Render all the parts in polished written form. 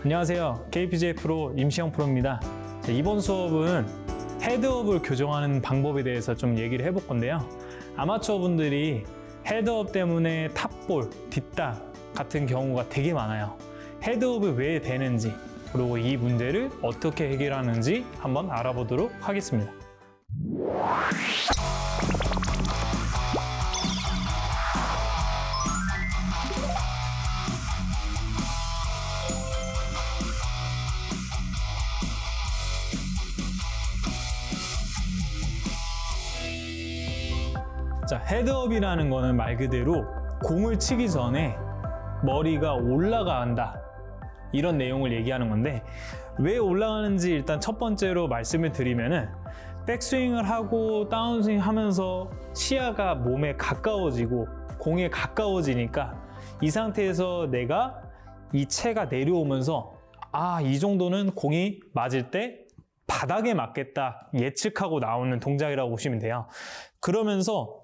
안녕하세요. KPJ 프로 임시영 프로입니다. 이번 수업은 헤드업을 교정하는 방법에 대해서 좀 얘기를 해볼 건데요. 아마추어 분들이 헤드업 때문에 탑볼, 뒷땅 같은 경우가 되게 많아요. 헤드업이 왜 되는지, 그리고 이 문제를 어떻게 해결하는지 한번 알아보도록 하겠습니다. 자, 헤드업이라는 거는 말 그대로 공을 치기 전에 머리가 올라간다, 이런 내용을 얘기하는 건데, 왜 올라가는지 일단 첫 번째로 말씀을 드리면은, 백스윙을 하고 다운스윙 하면서 시야가 몸에 가까워지고 공에 가까워지니까 이 상태에서 내가 이 채가 내려오면서 이 정도는 공이 맞을 때 바닥에 맞겠다 예측하고 나오는 동작이라고 보시면 돼요. 그러면서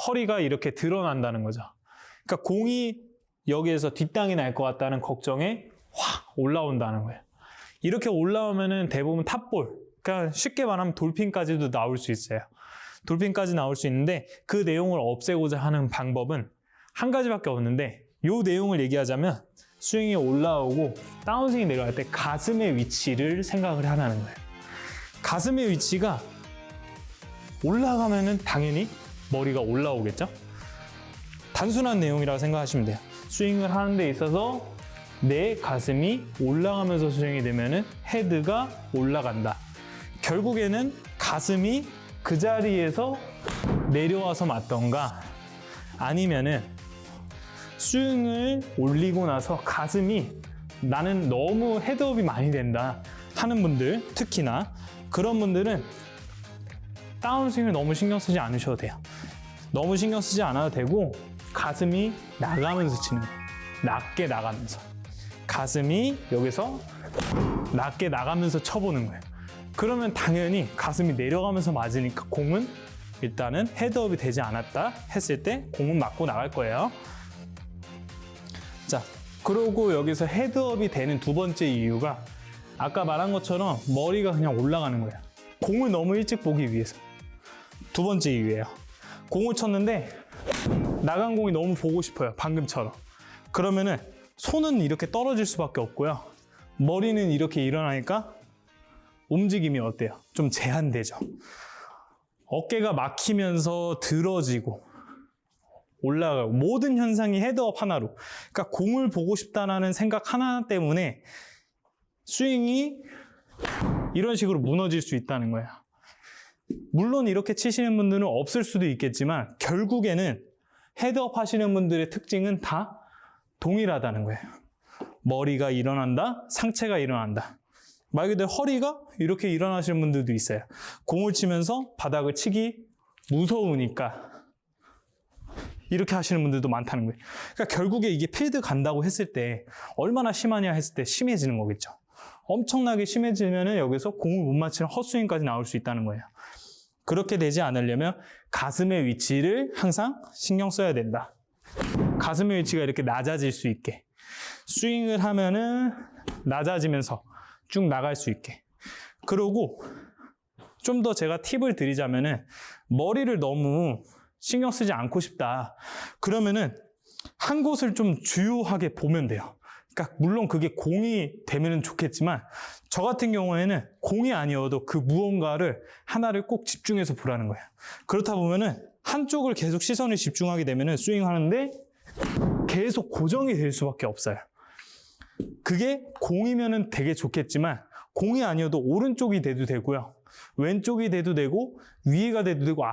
허리가 이렇게 드러난다는 거죠. 그러니까 공이 여기에서 뒷땅이 날 것 같다는 걱정에 확 올라온다는 거예요. 이렇게 올라오면은 대부분 탑볼, 그러니까 쉽게 말하면 돌핀까지도 나올 수 있어요. 돌핀까지 나올 수 있는데, 그 내용을 없애고자 하는 방법은 한 가지밖에 없는데, 이 내용을 얘기하자면 스윙이 올라오고 다운스윙이 내려갈 때 가슴의 위치를 생각을 하라는 거예요. 가슴의 위치가 올라가면은 당연히 머리가 올라오겠죠? 단순한 내용이라고 생각하시면 돼요. 스윙을 하는 데 있어서 내 가슴이 올라가면서 스윙이 되면은 헤드가 올라간다. 결국에는 가슴이 그 자리에서 내려와서 맞던가, 아니면은 스윙을 올리고 나서 가슴이 나는 너무 헤드업이 많이 된다 하는 분들, 특히나 그런 분들은 다운스윙을 너무 신경 쓰지 않으셔도 돼요. 너무 신경 쓰지 않아도 되고, 가슴이 나가면서 치는 거예요. 낮게 나가면서. 가슴이 여기서 낮게 나가면서 쳐보는 거예요. 그러면 당연히 가슴이 내려가면서 맞으니까 공은 일단은 헤드업이 되지 않았다 했을 때 공은 맞고 나갈 거예요. 자, 그러고 여기서 헤드업이 되는 두 번째 이유가 아까 말한 것처럼 머리가 그냥 올라가는 거예요. 공을 너무 일찍 보기 위해서. 두 번째 이유예요. 공을 쳤는데 나간 공이 너무 보고 싶어요. 방금처럼. 그러면은 손은 이렇게 떨어질 수밖에 없고요. 머리는 이렇게 일어나니까 움직임이 어때요? 좀 제한되죠. 어깨가 막히면서 들어지고 올라가고, 모든 현상이 헤드업 하나로. 그러니까 공을 보고 싶다는 생각 하나 때문에 스윙이 이런 식으로 무너질 수 있다는 거예요. 물론 이렇게 치시는 분들은 없을 수도 있겠지만, 결국에는 헤드업 하시는 분들의 특징은 다 동일하다는 거예요. 머리가 일어난다, 상체가 일어난다. 말 그대로 허리가 이렇게 일어나시는 분들도 있어요. 공을 치면서 바닥을 치기 무서우니까 이렇게 하시는 분들도 많다는 거예요. 그러니까 결국에 이게 필드 간다고 했을 때 얼마나 심하냐 했을 때 심해지는 거겠죠. 엄청나게 심해지면은 여기서 공을 못 맞히는 헛스윙까지 나올 수 있다는 거예요. 그렇게 되지 않으려면 가슴의 위치를 항상 신경 써야 된다. 가슴의 위치가 이렇게 낮아질 수 있게. 스윙을 하면은 낮아지면서 쭉 나갈 수 있게. 그리고 좀 더 제가 팁을 드리자면은, 머리를 너무 신경 쓰지 않고 싶다. 그러면은 한 곳을 좀 주요하게 보면 돼요. 그러니까 물론 그게 공이 되면은 좋겠지만, 저 같은 경우에는 공이 아니어도 그 무언가를 하나를 꼭 집중해서 보라는 거예요. 그렇다 보면은 한쪽을 계속 시선을 집중하게 되면은 스윙하는데 계속 고정이 될 수밖에 없어요. 그게 공이면은 되게 좋겠지만, 공이 아니어도 오른쪽이 돼도 되고요, 왼쪽이 돼도 되고, 위에가 돼도 되고,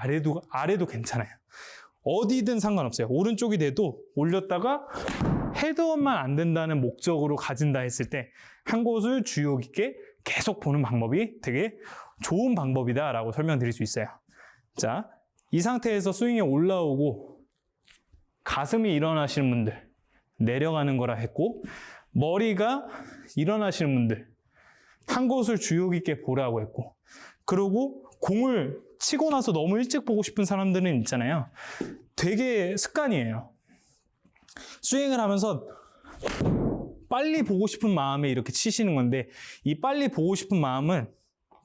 아래도 괜찮아요. 어디든 상관없어요. 오른쪽이 돼도 올렸다가 헤드업만 안 된다는 목적으로 가진다 했을 때 한 곳을 주의 깊게 계속 보는 방법이 되게 좋은 방법이다라고 설명드릴 수 있어요. 자, 이 상태에서 스윙이 올라오고 가슴이 일어나시는 분들 내려가는 거라 했고, 머리가 일어나시는 분들 한 곳을 주의 깊게 보라고 했고, 그리고 공을 치고 나서 너무 일찍 보고 싶은 사람들은 있잖아요. 되게 습관이에요. 스윙을 하면서 빨리 보고 싶은 마음에 이렇게 치시는 건데, 이 빨리 보고 싶은 마음은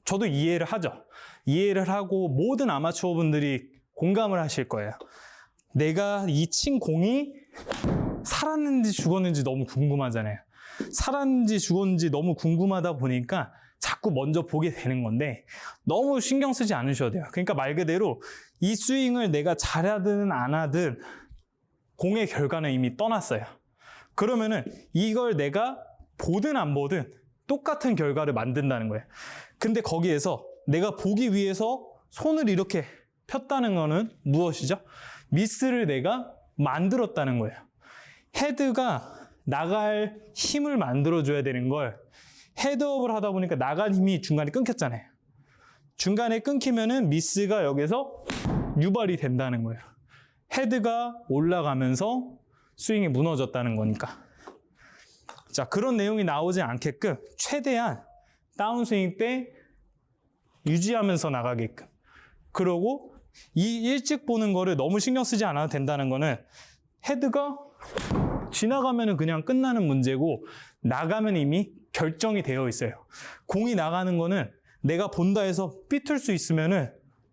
저도 이해를 하죠. 이해를 하고 모든 아마추어 분들이 공감을 하실 거예요. 내가 이 친 공이 살았는지 죽었는지 너무 궁금하잖아요. 살았는지 죽었는지 너무 궁금하다 보니까 자꾸 먼저 보게 되는 건데, 너무 신경 쓰지 않으셔도 돼요. 그러니까 말 그대로 이 스윙을 내가 잘하든 안 하든 공의 결과는 이미 떠났어요. 그러면은 이걸 내가 보든 안 보든 똑같은 결과를 만든다는 거예요. 근데 거기에서 내가 보기 위해서 손을 이렇게 폈다는 거는 무엇이죠? 미스를 내가 만들었다는 거예요. 헤드가 나갈 힘을 만들어줘야 되는 걸 헤드업을 하다 보니까 나간 힘이 중간에 끊겼잖아요. 중간에 끊기면은 미스가 여기서 유발이 된다는 거예요. 헤드가 올라가면서 스윙이 무너졌다는 거니까. 자, 그런 내용이 나오지 않게끔 최대한 다운스윙 때 유지하면서 나가게끔. 그러고 이 일찍 보는 거를 너무 신경 쓰지 않아도 된다는 거는 헤드가 지나가면은 그냥 끝나는 문제고, 나가면 이미 결정이 되어 있어요. 공이 나가는 거는 내가 본다 해서 삐뚤 수 있으면은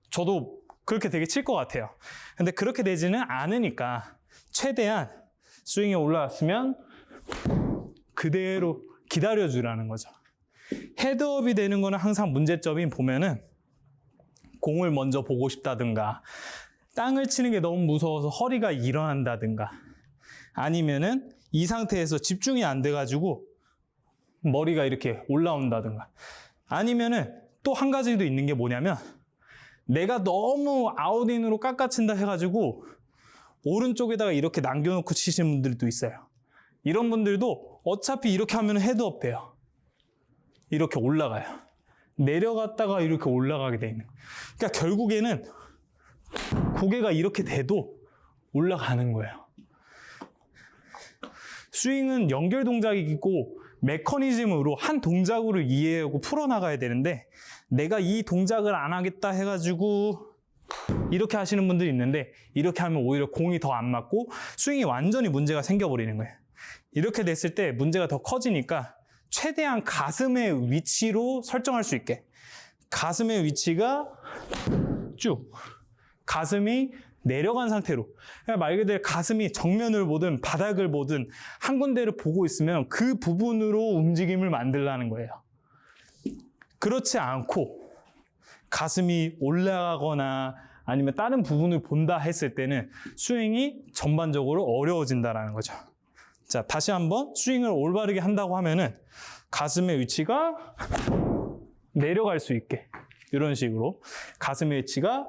저도 그렇게 되게 칠 것 같아요. 근데 그렇게 되지는 않으니까 최대한 스윙에 올라왔으면 그대로 기다려주라는 거죠. 헤드업이 되는 거는 항상 문제점이 보면은 공을 먼저 보고 싶다든가, 땅을 치는 게 너무 무서워서 허리가 일어난다든가, 아니면은 이 상태에서 집중이 안 돼가지고 머리가 이렇게 올라온다든가, 아니면은 또 한 가지도 있는 게 뭐냐면, 내가 너무 아웃인으로 깎아친다 해가지고 오른쪽에다가 이렇게 남겨놓고 치시는 분들도 있어요. 이런 분들도 어차피 이렇게 하면 헤드업 돼요. 이렇게 올라가요. 내려갔다가 이렇게 올라가게 돼 있는 거예요. 그러니까 결국에는 고개가 이렇게 돼도 올라가는 거예요. 스윙은 연결 동작이고 메커니즘으로 한 동작으로 이해하고 풀어나가야 되는데, 내가 이 동작을 안 하겠다 해가지고 이렇게 하시는 분들이 있는데, 이렇게 하면 오히려 공이 더 안 맞고 스윙이 완전히 문제가 생겨버리는 거예요. 이렇게 됐을 때 문제가 더 커지니까 최대한 가슴의 위치로 설정할 수 있게, 가슴의 위치가 쭉 가슴이 내려간 상태로, 말 그대로 가슴이 정면을 보든 바닥을 보든 한 군데를 보고 있으면 그 부분으로 움직임을 만들라는 거예요. 그렇지 않고 가슴이 올라가거나 아니면 다른 부분을 본다 했을 때는 스윙이 전반적으로 어려워진다는 거죠. 자, 다시 한번 스윙을 올바르게 한다고 하면은 가슴의 위치가 내려갈 수 있게, 이런 식으로 가슴의 위치가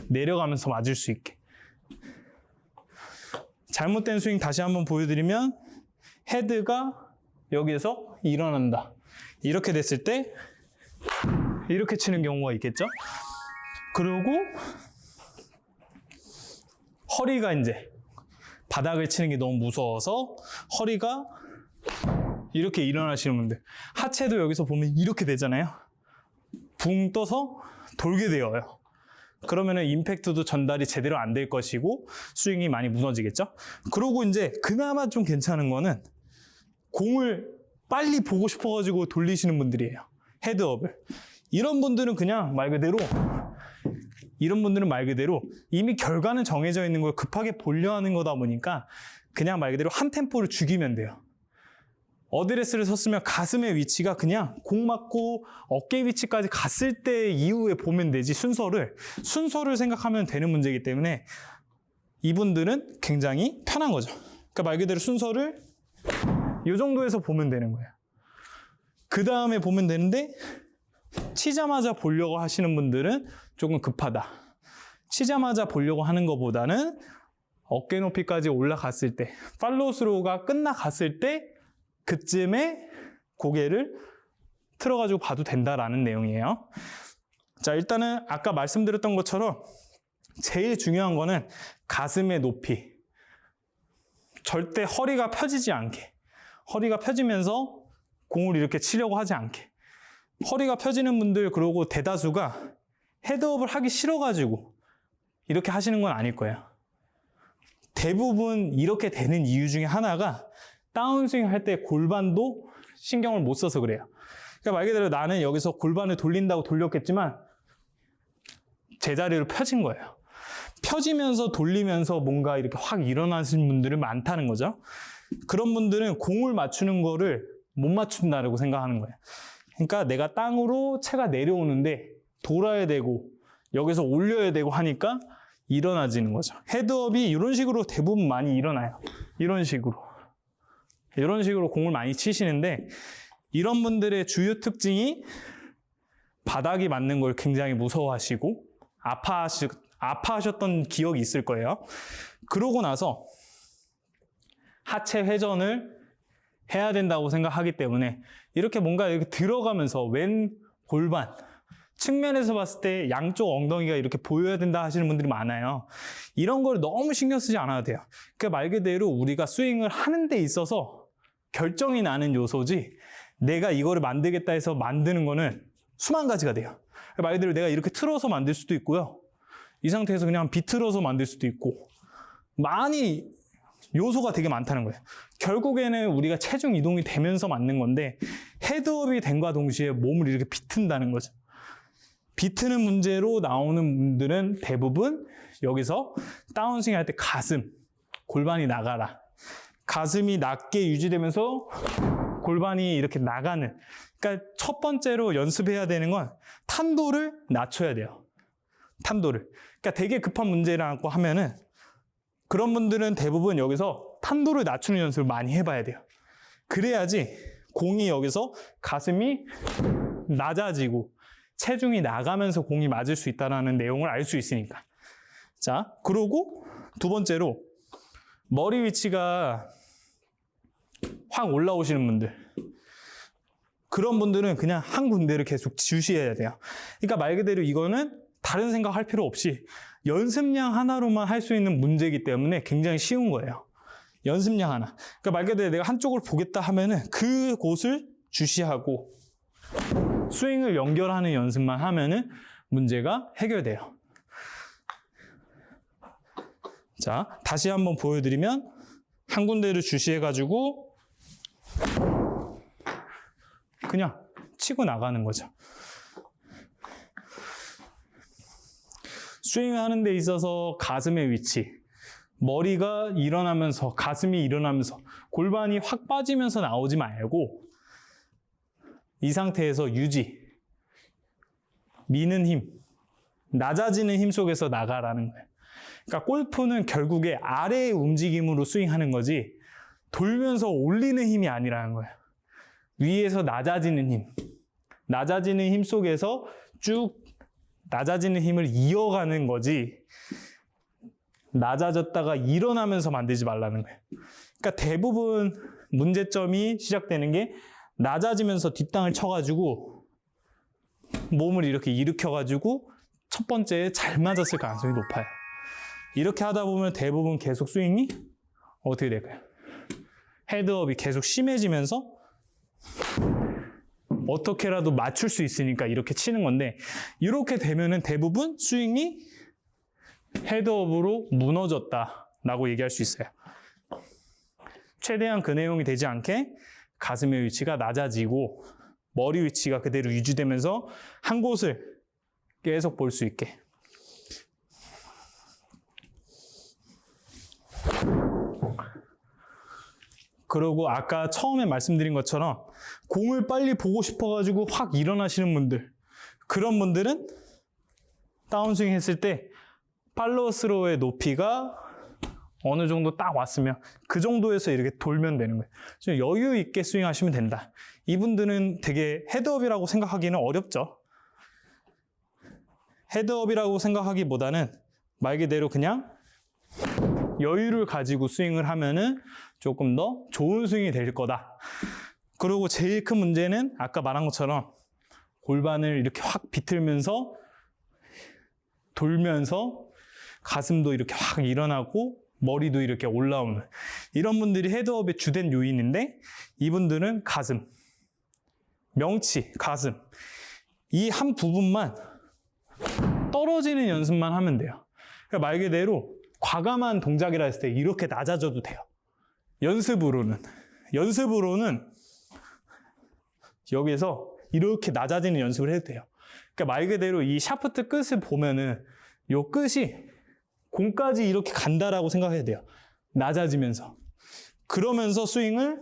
내려가면서 맞을 수 있게. 잘못된 스윙 다시 한번 보여드리면, 헤드가 여기에서 일어난다. 이렇게 됐을 때 이렇게 치는 경우가 있겠죠? 그리고 허리가 이제 바닥을 치는 게 너무 무서워서 허리가 이렇게 일어나시는 분들, 하체도 여기서 보면 이렇게 되잖아요. 붕 떠서 돌게 되어요. 그러면은 임팩트도 전달이 제대로 안 될 것이고 스윙이 많이 무너지겠죠? 그러고 이제 그나마 좀 괜찮은 거는 공을 빨리 보고 싶어가지고 돌리시는 분들이에요. 헤드업을. 이런 분들은 말 그대로 이미 결과는 정해져 있는 걸 급하게 보려 하는 거다 보니까 그냥 말 그대로 한 템포를 죽이면 돼요. 어드레스를 섰으면 가슴의 위치가 그냥 공 맞고 어깨 위치까지 갔을 때 이후에 보면 되지, 순서를 생각하면 되는 문제이기 때문에 이분들은 굉장히 편한 거죠. 그러니까 말 그대로 순서를 이 정도에서 보면 되는 거예요. 그 다음에 보면 되는데, 치자마자 보려고 하시는 분들은 조금 급하다. 치자마자 보려고 하는 것보다는 어깨 높이까지 올라갔을 때, 팔로우 스로우가 끝나갔을 때 그쯤에 고개를 틀어가지고 봐도 된다라는 내용이에요. 자, 일단은 아까 말씀드렸던 것처럼 제일 중요한 거는 가슴의 높이. 절대 허리가 펴지지 않게, 허리가 펴지면서 공을 이렇게 치려고 하지 않게. 허리가 펴지는 분들, 그러고 대다수가 헤드업을 하기 싫어가지고 이렇게 하시는 건 아닐 거예요. 대부분 이렇게 되는 이유 중에 하나가 다운스윙 할 때 골반도 신경을 못 써서 그래요. 그러니까 말 그대로 나는 여기서 골반을 돌린다고 돌렸겠지만 제자리로 펴진 거예요. 펴지면서 돌리면서 뭔가 이렇게 확 일어나시는 분들은 많다는 거죠. 그런 분들은 공을 맞추는 거를 못 맞춘다고 생각하는 거예요. 그러니까 내가 땅으로 채가 내려오는데 돌아야 되고 여기서 올려야 되고 하니까 일어나지는 거죠. 헤드업이 이런 식으로 대부분 많이 일어나요. 이런 식으로 공을 많이 치시는데, 이런 분들의 주요 특징이 바닥이 맞는 걸 굉장히 무서워하시고 아파하셨던 기억이 있을 거예요. 그러고 나서 하체 회전을 해야 된다고 생각하기 때문에 이렇게 뭔가 이렇게 들어가면서 왼 골반 측면에서 봤을 때 양쪽 엉덩이가 이렇게 보여야 된다 하시는 분들이 많아요. 이런 걸 너무 신경 쓰지 않아도 돼요. 그러니까 말 그대로 우리가 스윙을 하는 데 있어서 결정이 나는 요소지, 내가 이거를 만들겠다 해서 만드는 거는 수만 가지가 돼요. 말 그대로 내가 이렇게 틀어서 만들 수도 있고요. 이 상태에서 그냥 비틀어서 만들 수도 있고, 많이 요소가 되게 많다는 거예요. 결국에는 우리가 체중 이동이 되면서 맞는 건데, 헤드업이 된과 동시에 몸을 이렇게 비튼다는 거죠. 비트는 문제로 나오는 분들은 대부분 여기서 다운스윙 할 때 가슴, 골반이 나가라. 가슴이 낮게 유지되면서 골반이 이렇게 나가는. 그러니까 첫 번째로 연습해야 되는 건 탄도를 낮춰야 돼요. 탄도를. 그러니까 되게 급한 문제라고 하면은 그런 분들은 대부분 여기서 탄도를 낮추는 연습을 많이 해봐야 돼요. 그래야지 공이 여기서 가슴이 낮아지고 체중이 나가면서 공이 맞을 수 있다는 내용을 알 수 있으니까. 자, 그리고 두 번째로 머리 위치가 확 올라오시는 분들, 그런 분들은 그냥 한 군데를 계속 주시해야 돼요. 그러니까 말 그대로 이거는 다른 생각할 필요 없이 연습량 하나로만 할 수 있는 문제이기 때문에 굉장히 쉬운 거예요. 연습량 하나. 그러니까 말 그대로 내가 한쪽을 보겠다 하면은 그곳을 주시하고 스윙을 연결하는 연습만 하면은 문제가 해결돼요. 자, 다시 한번 보여드리면 한 군데를 주시해가지고 그냥 치고 나가는 거죠. 스윙하는 데 있어서 가슴의 위치, 머리가 일어나면서 가슴이 일어나면서 골반이 확 빠지면서 나오지 말고 이 상태에서 유지, 미는 힘, 낮아지는 힘 속에서 나가라는 거예요. 그러니까 골프는 결국에 아래의 움직임으로 스윙하는 거지 돌면서 올리는 힘이 아니라는 거예요. 위에서 낮아지는 힘, 낮아지는 힘 속에서 쭉 낮아지는 힘을 이어가는 거지 낮아졌다가 일어나면서 만들지 말라는 거예요. 그러니까 대부분 문제점이 시작되는 게 낮아지면서 뒷땅을 쳐가지고 몸을 이렇게 일으켜가지고 첫 번째에 잘 맞았을 가능성이 높아요. 이렇게 하다 보면 대부분 계속 스윙이 어떻게 될까요? 헤드업이 계속 심해지면서 어떻게라도 맞출 수 있으니까 이렇게 치는 건데, 이렇게 되면은 대부분 스윙이 헤드업으로 무너졌다라고 얘기할 수 있어요. 최대한 그 내용이 되지 않게 가슴의 위치가 낮아지고 머리 위치가 그대로 유지되면서 한 곳을 계속 볼 수 있게. 그리고 아까 처음에 말씀드린 것처럼 공을 빨리 보고 싶어가지고 확 일어나시는 분들, 그런 분들은 다운스윙 했을 때 팔로우 스로우의 높이가 어느 정도 딱 왔으면 그 정도에서 이렇게 돌면 되는 거예요. 좀 여유 있게 스윙하시면 된다. 이분들은 되게 헤드업이라고 생각하기는 어렵죠. 헤드업이라고 생각하기보다는 말 그대로 그냥 여유를 가지고 스윙을 하면은 조금 더 좋은 스윙이 될 거다. 그리고 제일 큰 문제는 아까 말한 것처럼 골반을 이렇게 확 비틀면서 돌면서 가슴도 이렇게 확 일어나고 머리도 이렇게 올라오는 이런 분들이 헤드업의 주된 요인인데 이분들은 가슴, 명치, 가슴 이 한 부분만 떨어지는 연습만 하면 돼요. 그러니까 말 그대로 과감한 동작이라 했을 때 이렇게 낮아져도 돼요. 연습으로는 여기에서 이렇게 낮아지는 연습을 해도 돼요. 그러니까 말 그대로 이 샤프트 끝을 보면은 요 끝이 공까지 이렇게 간다라고 생각해야 돼요. 낮아지면서. 그러면서 스윙을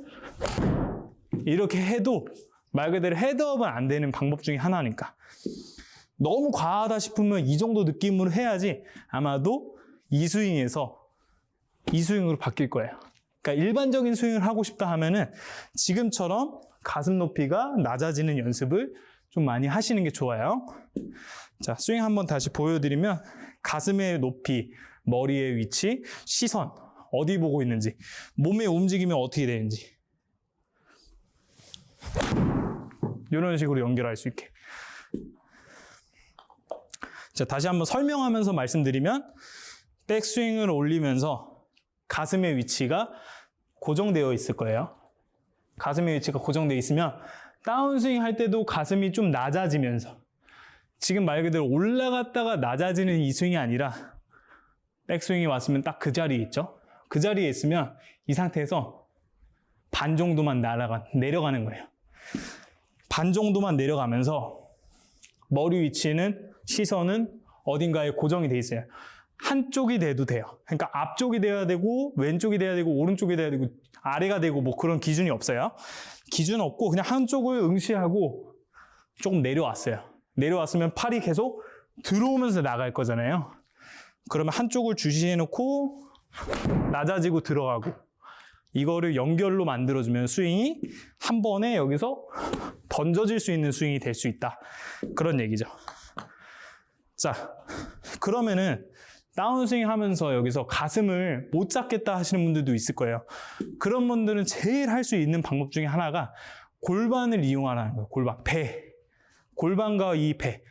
이렇게 해도 말 그대로 헤드업은 안 되는 방법 중에 하나니까. 너무 과하다 싶으면 이 정도 느낌으로 해야지 아마도 이 스윙에서 이 스윙으로 바뀔 거예요. 그러니까 일반적인 스윙을 하고 싶다 하면은 지금처럼 가슴 높이가 낮아지는 연습을 좀 많이 하시는 게 좋아요. 자, 스윙 한번 다시 보여드리면 가슴의 높이, 머리의 위치, 시선, 어디 보고 있는지, 몸의 움직임이 어떻게 되는지 이런 식으로 연결할 수 있게. 자, 다시 한번 설명하면서 말씀드리면 백스윙을 올리면서 가슴의 위치가 고정되어 있을 거예요. 가슴의 위치가 고정되어 있으면 다운스윙 할 때도 가슴이 좀 낮아지면서 지금 말 그대로 올라갔다가 낮아지는 이 스윙이 아니라 백스윙이 왔으면 딱 그 자리에 있죠. 그 자리에 있으면 이 상태에서 반 정도만 내려가는 거예요. 반 정도만 내려가면서 머리 위치는 시선은 어딘가에 고정이 돼 있어요. 한쪽이 돼도 돼요. 그러니까 앞쪽이 돼야 되고 왼쪽이 돼야 되고 오른쪽이 돼야 되고 아래가 되고 뭐 그런 기준이 없어요. 기준 없고 그냥 한쪽을 응시하고 조금 내려왔어요. 내려왔으면 팔이 계속 들어오면서 나갈 거잖아요. 그러면 한쪽을 주시해 놓고 낮아지고 들어가고 이거를 연결로 만들어주면 스윙이 한 번에 여기서 던져질 수 있는 스윙이 될 수 있다. 그런 얘기죠. 자, 그러면은 다운스윙 하면서 여기서 가슴을 못 잡겠다 하시는 분들도 있을 거예요. 그런 분들은 제일 할 수 있는 방법 중에 하나가 골반을 이용하는 거예요. 골반, 배. 골반과 이 배,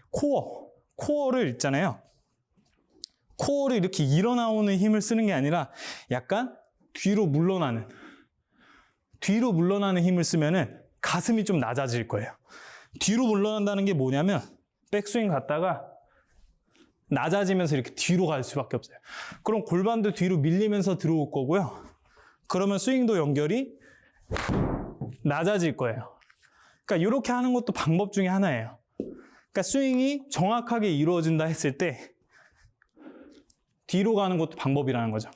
코어를 있잖아요. 코어를 이렇게 일어나오는 힘을 쓰는 게 아니라 약간 뒤로 물러나는 힘을 쓰면은 가슴이 좀 낮아질 거예요. 뒤로 물러난다는 게 뭐냐면 백스윙 갔다가 낮아지면서 이렇게 뒤로 갈 수밖에 없어요. 그럼 골반도 뒤로 밀리면서 들어올 거고요. 그러면 스윙도 연결이 낮아질 거예요. 그러니까 이렇게 하는 것도 방법 중에 하나예요. 그러니까 스윙이 정확하게 이루어진다 했을 때 뒤로 가는 것도 방법이라는 거죠.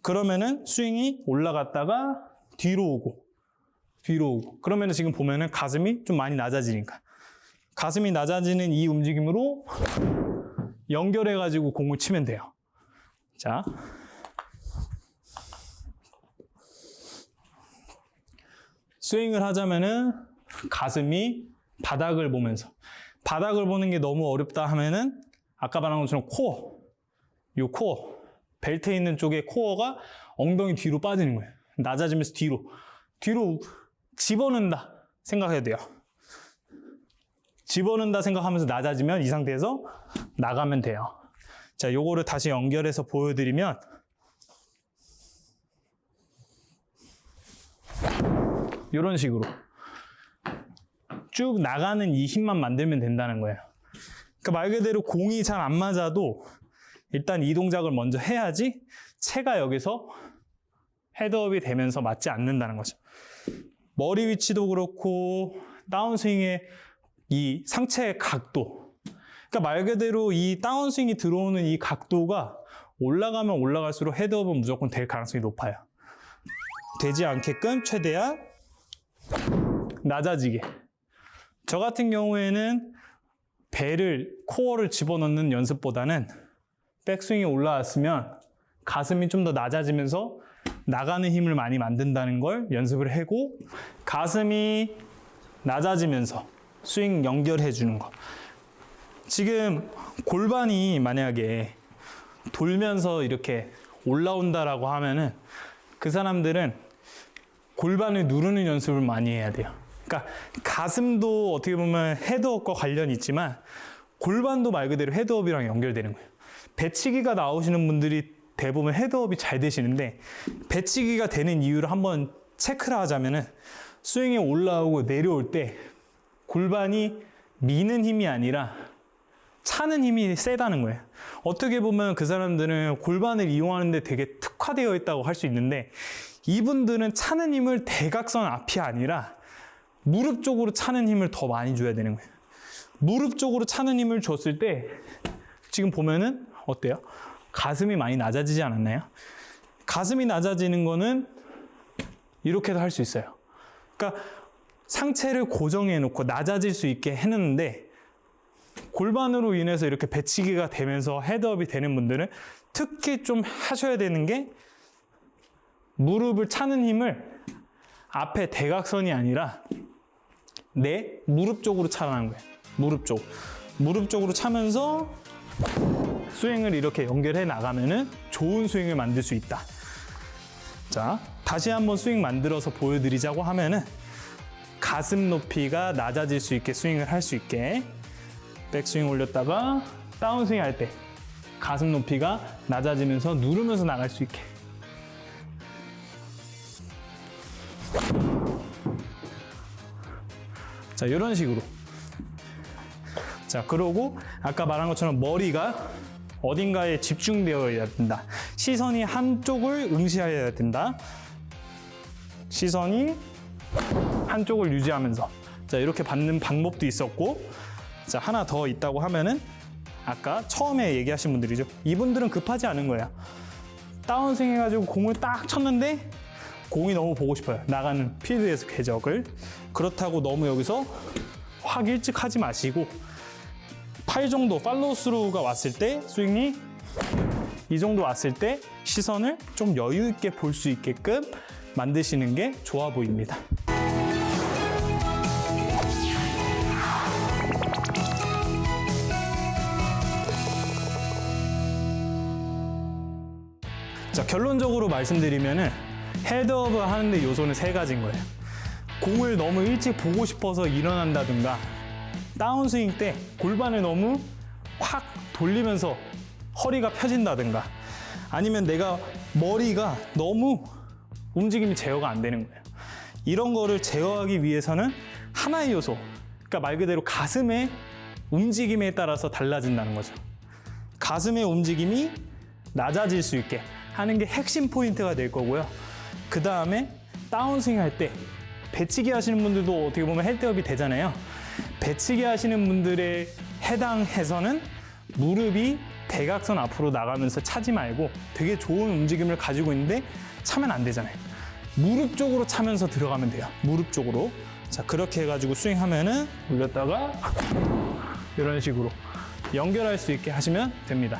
그러면은 스윙이 올라갔다가 뒤로 오고 그러면은 지금 보면은 가슴이 좀 많이 낮아지니까 가슴이 낮아지는 이 움직임으로 연결해가지고 공을 치면 돼요. 자, 스윙을 하자면은 가슴이 바닥을 보면서 바닥을 보는 게 너무 어렵다 하면은 아까 말한 것처럼 요 코어 벨트에 있는 쪽에 코어가 엉덩이 뒤로 빠지는 거예요. 낮아지면서 뒤로 집어넣는다 생각해야 돼요. 집어넣는다 생각하면서 낮아지면 이 상태에서 나가면 돼요. 자, 요거를 다시 연결해서 보여드리면 이런 식으로 쭉 나가는 이 힘만 만들면 된다는 거예요. 그러니까 말 그대로 공이 잘 안 맞아도 일단 이 동작을 먼저 해야지 체가 여기서 헤드업이 되면서 맞지 않는다는 거죠. 머리 위치도 그렇고 다운스윙의 이 상체의 각도, 그러니까 말 그대로 이 다운스윙이 들어오는 이 각도가 올라가면 올라갈수록 헤드업은 무조건 될 가능성이 높아요. 되지 않게끔 최대한 낮아지게. 저 같은 경우에는 코어를 집어넣는 연습보다는 백스윙이 올라왔으면 가슴이 좀 더 낮아지면서 나가는 힘을 많이 만든다는 걸 연습을 하고 가슴이 낮아지면서 스윙 연결해 주는 거. 지금 골반이 만약에 돌면서 이렇게 올라온다라고 하면은 그 사람들은 골반을 누르는 연습을 많이 해야 돼요. 그러니까 가슴도 어떻게 보면 헤드업과 관련이 있지만 골반도 말 그대로 헤드업이랑 연결되는 거예요. 배치기가 나오시는 분들이 대부분 헤드업이 잘 되시는데, 배치기가 되는 이유를 한번 체크를 하자면은 스윙이 올라오고 내려올 때 골반이 미는 힘이 아니라 차는 힘이 세다는 거예요. 어떻게 보면 그 사람들은 골반을 이용하는데 되게 특화되어 있다고 할 수 있는데, 이분들은 차는 힘을 대각선 앞이 아니라 무릎 쪽으로 차는 힘을 더 많이 줘야 되는 거예요. 무릎 쪽으로 차는 힘을 줬을 때 지금 보면은 어때요? 가슴이 많이 낮아지지 않았나요? 가슴이 낮아지는 거는 이렇게도 할 수 있어요. 그러니까 상체를 고정해 놓고 낮아질 수 있게 해놓는데, 골반으로 인해서 이렇게 배치기가 되면서 헤드업이 되는 분들은 특히 좀 하셔야 되는 게, 무릎을 차는 힘을 앞에 대각선이 아니라 내 무릎 쪽으로 차라는 거예요. 무릎 쪽으로 차면서 스윙을 이렇게 연결해 나가면은 좋은 스윙을 만들 수 있다. 자, 다시 한번 스윙 만들어서 보여드리자고 하면은, 가슴 높이가 낮아질 수 있게 스윙을 할 수 있게, 백스윙 올렸다가 다운스윙 할 때 가슴 높이가 낮아지면서 누르면서 나갈 수 있게. 자, 이런 식으로. 자, 그러고 아까 말한 것처럼 머리가 어딘가에 집중되어야 된다. 시선이 한쪽을 응시해야 된다. 시선이 한쪽을 유지하면서. 자, 이렇게 받는 방법도 있었고, 자, 하나 더 있다고 하면은, 아까 처음에 얘기하신 분들이죠. 이분들은 급하지 않은 거예요. 다운스윙 해가지고 공을 딱 쳤는데 공이 너무 보고 싶어요. 나가는 필드에서 궤적을. 그렇다고 너무 여기서 확 일찍 하지 마시고, 팔 정도 팔로우 스루가 왔을 때, 스윙이 이 정도 왔을 때 시선을 좀 여유 있게 볼 수 있게끔 만드시는 게 좋아 보입니다. 자, 결론적으로 말씀드리면은 헤드업을 하는데 요소는 3가지인 거예요. 공을 너무 일찍 보고 싶어서 일어난다든가, 다운스윙 때 골반을 너무 확 돌리면서 허리가 펴진다든가, 아니면 내가 머리가 너무 움직임이 제어가 안 되는 거예요. 이런 거를 제어하기 위해서는 하나의 요소, 그러니까 말 그대로 가슴의 움직임에 따라서 달라진다는 거죠. 가슴의 움직임이 낮아질 수 있게 하는 게 핵심 포인트가 될 거고요. 그 다음에 다운스윙 할 때 배치기 하시는 분들도 어떻게 보면 헤드업이 되잖아요. 배치기 하시는 분들에 해당해서는 무릎이 대각선 앞으로 나가면서 차지 말고 되게 좋은 움직임을 가지고 있는데 차면 안 되잖아요. 무릎 쪽으로 차면서 들어가면 돼요. 무릎 쪽으로. 자, 그렇게 해가지고 스윙하면은 올렸다가 이런 식으로 연결할 수 있게 하시면 됩니다.